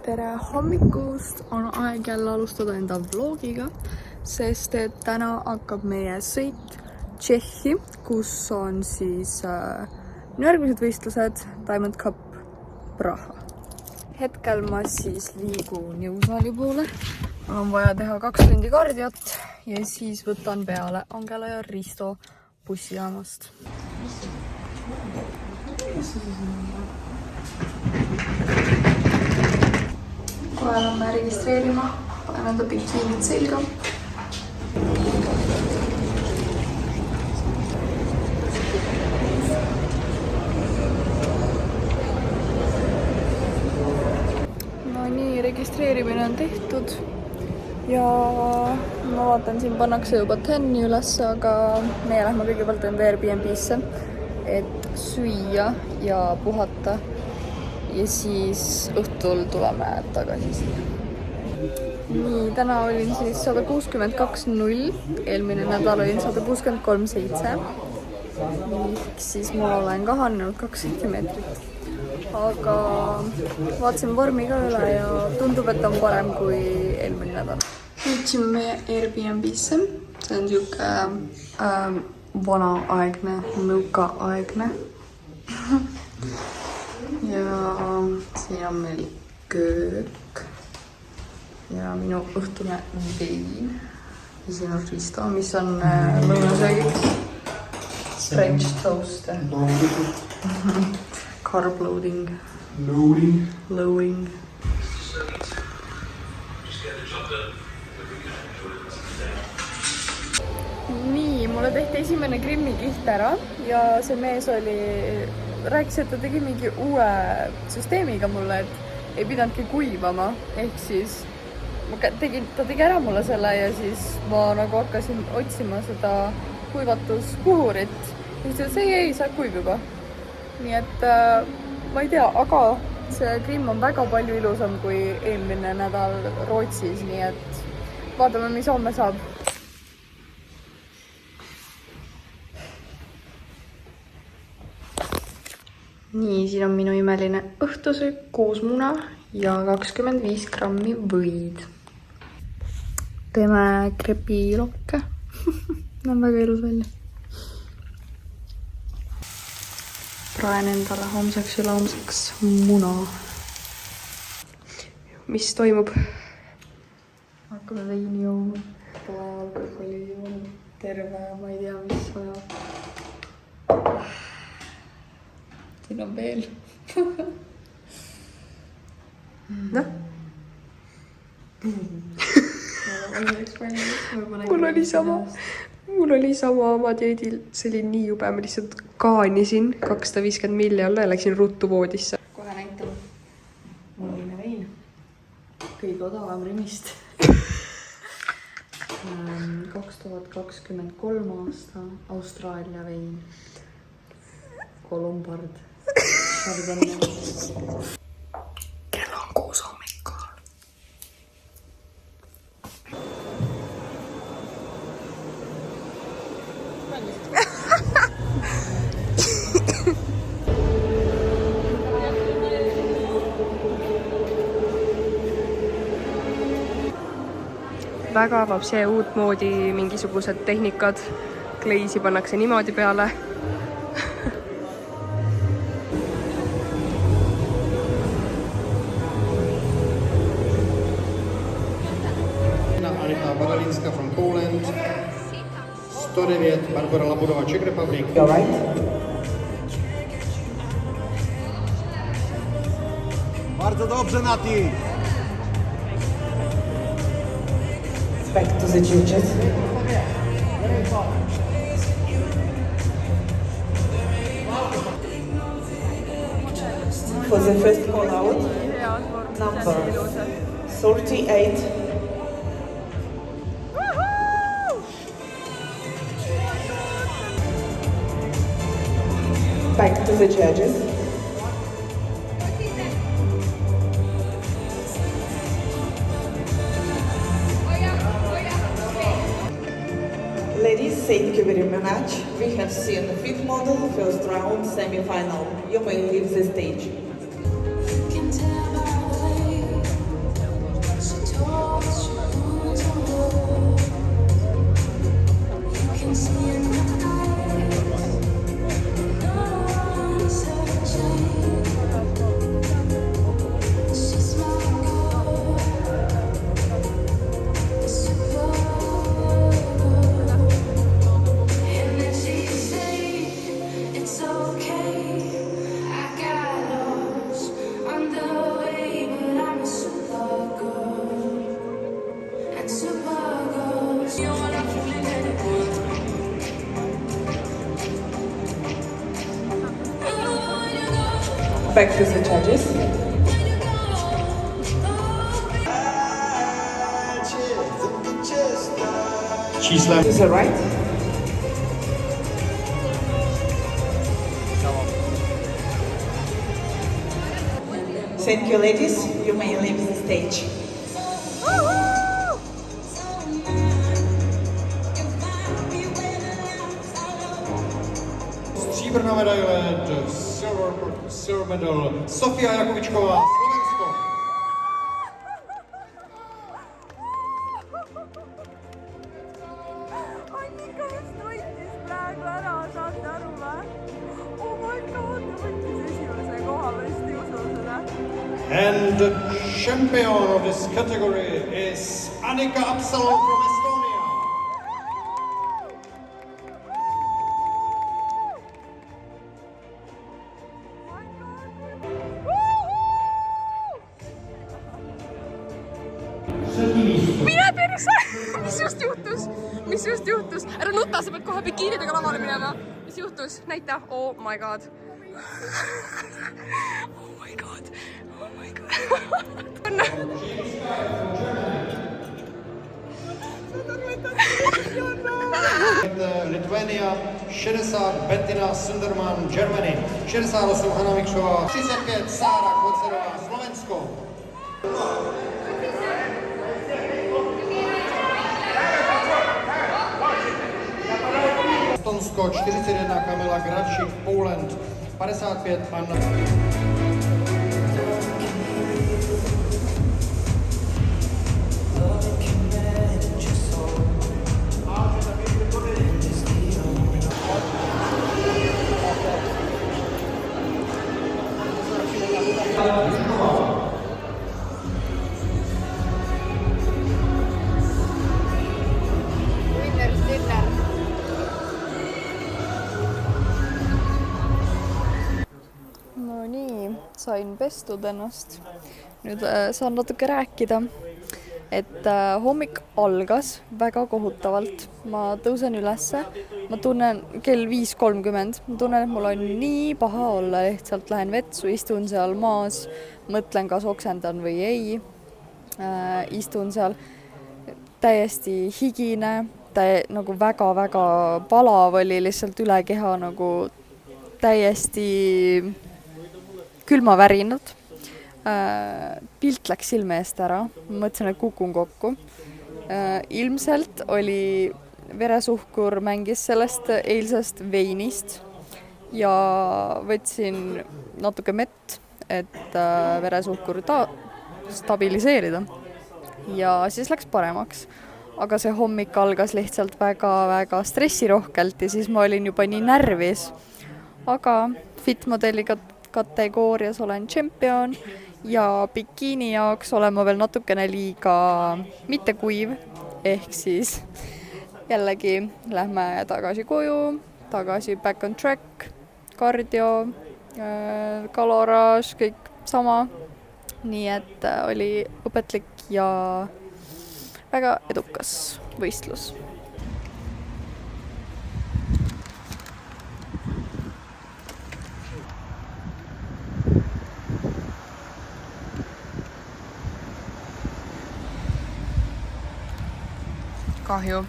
tere hommikust, on aeg jälle alustada enda vlogiga, sest et täna hakkab meie sõit Tšehhi, kus on siis järgmised võistlused Diamond Cup Praha. Hetkel ma siis liigun jõusaali poole, mul on vaja teha 2 tundi kardiot ja siis võtan peale Angela ja Risto bussijaamast. Kohe lähme registreerima, panen enda bikiinid selga. No nii, registreerimine on tehtud ja ma vaatan, siin pannakse juba TEN-i üles, aga meie lähme kõigepealt enda Airbnb-sse, et süüa ja puhata. Ja siis õhtul tuleme tagasi siia. Nii, täna olin siis 162.0, eelmine nädal olin 163.7. Siis ma olen kahanenud 2 sentimeetrit. Aga vaatasin vormi ka üle ja tundub, et on parem kui eelmine nädal. Jõudsime meie Airbnb-sse. See on siuke vanaaegne, nõukaaegne. Ja siin on meil köök ja minu õhtune vein ja siin on Risto, mis on lõunasöögiks French toast. Carb loading. Loading. Nii, mulle tehti esimene grimmikiht ära ja see mees rääkis, et ta tegi mingi uue süsteemiga mulle, et ei pidanudki kuivama, ehk siis ta tegi ära mulle selle ja siis ma nagu hakkasin otsima seda kuivatuspuhurit ja siis ei, saab kuiv juba. Nii et ma ei tea, aga see grimm on väga palju ilusam kui eelmine nädal Rootsis, nii et vaatame, mis homme saab. Nii, siin on minu imeline õhtusöök, 6 muna ja 25 grammi võid. Teeme krepilokke. Näen väga ilus välja. Praen endale homseks ja laamseks muna. Mis toimub? Hakkame veini jooma. Alkoholi jooma. Terve, ma ei tea, mis vaja. Siin on veel. Noh? Mul oli sama oma dieedil. See oli nii jube, ma lihtsalt kaanisin 250 milli alla ja läksin ruttu voodisse. Kohe näitan. Mulline vein. Kõige odavam Rimist. 2023 aasta Austraalia vein. Kolombard. Kell on 6 hommikul. Väga avab see uut moodi mingisugused tehnikad. Kleisi pannakse niimoodi peale. Bagalinska from Poland, Stoneviet, Barbara Labudova, Czech Republic. All right. Bardzo dobrze, Nati. Back to the judges. For the first call out, number 38. Back to the judges. Ladies, thank you very much. We have seen the fifth model, first round, semi-final. You may leave the stage. back to the judges. Číslem To the right. Thank you, ladies. You may leave the stage. stříbrná medaile, silver medal, Sofia Jakubičková, Slovensko. Annika just võitis praegu ära, saate aru või? Oh my god, ta võitis esimese koha, ma vist ei usu seda. And the champion of this category is Annika Absalon from Estonia. Mine perse! Mis just juhtus? Ära nuta, sa pead kohe bikiinidega lavale minema. Mis juhtus? Näita. Oh my god. Oh my god. Oh my god. Lithuania 60, Bettina Sunderman, Germany 68, Hanna Mikšová, 35, Sára Kocerová, Slovensko. Estonsko 41, Kamila Gradčík, Poland 55, Anna. No nii, sain pestud ennast. Nüüd saan natuke rääkida, et hommik algas väga kohutavalt. Ma tõusen ülesse, ma tunnen kell 5:30, ma tunnen, et mul on nii paha olla, lihtsalt lähen vetsu, istun seal maas, mõtlen, kas oksendan või ei. Istun seal täiesti higine, nagu väga-väga palav oli lihtsalt üle keha, nagu täiesti külmavärinad. Pilt läks silme eest ära, mõtlesin, et kukun kokku. Ilmselt oli veresuhkur mängis sellest eilsest veinist ja võtsin natuke mett, et veresuhkur stabiliseerida. Ja siis läks paremaks. Aga see hommik algas lihtsalt väga-väga stressirohkelt ja siis ma olin juba nii närvis. Aga fitmodelli kategoorias olen tšempion ja bikiini jaoks olen ma veel natukene liiga mitte kuiv. Ehk siis jällegi lähme tagasi koju, tagasi back on track, kardio, kaloraaž, kõik sama. Nii et oli õpetlik ja väga edukas võistlus. Kahju.